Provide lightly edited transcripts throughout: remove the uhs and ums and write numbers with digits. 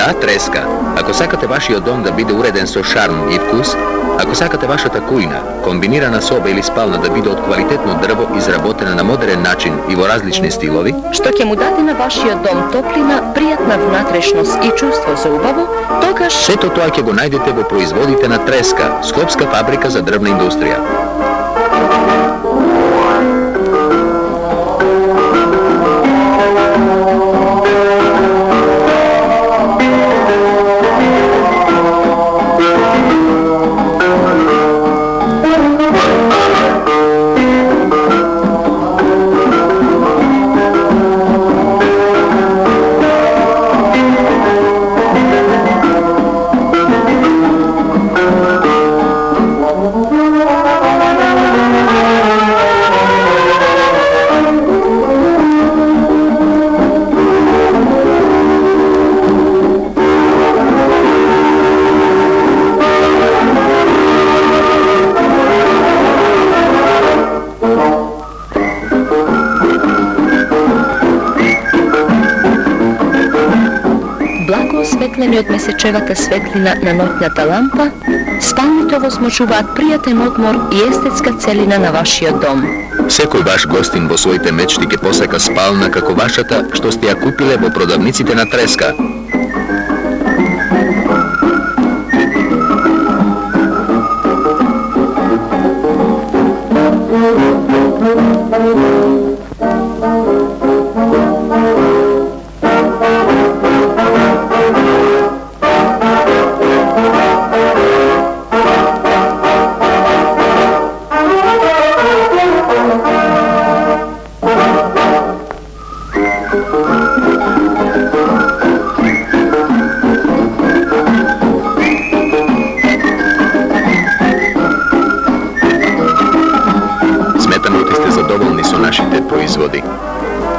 Да, Треска. Ако сакате вашиот дом да биде уреден со шарм и вкус, ако сакате вашата кујна, комбинирана соба или спална да биде од квалитетно дрво, изработена на модерен начин и во различни стилови, што ќе му даде на вашиот дом топлина, пријатна внатрешност и чувство за убаво, тогаш сето тоа ќе го најдете во производите на Треска, Скопска фабрика за дрвна индустрија. осветлени од месечевата светлина на ноќната лампа, спалните овозможуваат пријатен одмор и естетска целина на вашиот дом. Секој ваш гостин во своите мечти ќе посека спална како вашата, што сте ја купиле во продавниците на Треска.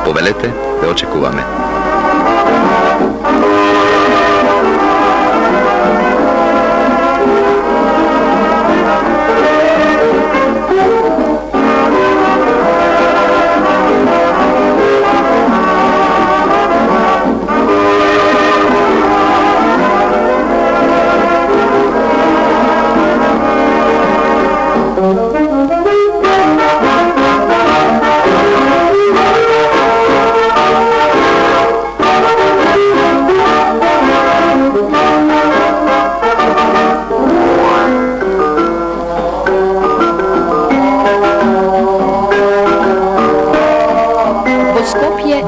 Повелете, ве очекуваме.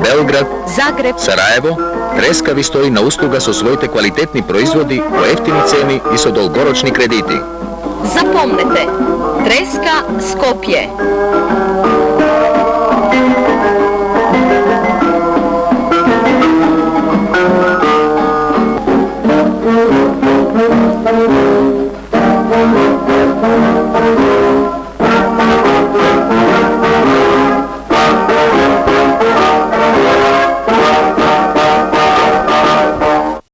Белград, Загреб, Сараево, Треска ви стои на услуга со своите квалитетни производи по ефтини цени и со долгорочни кредити. Запомнете, Треска, Скопје.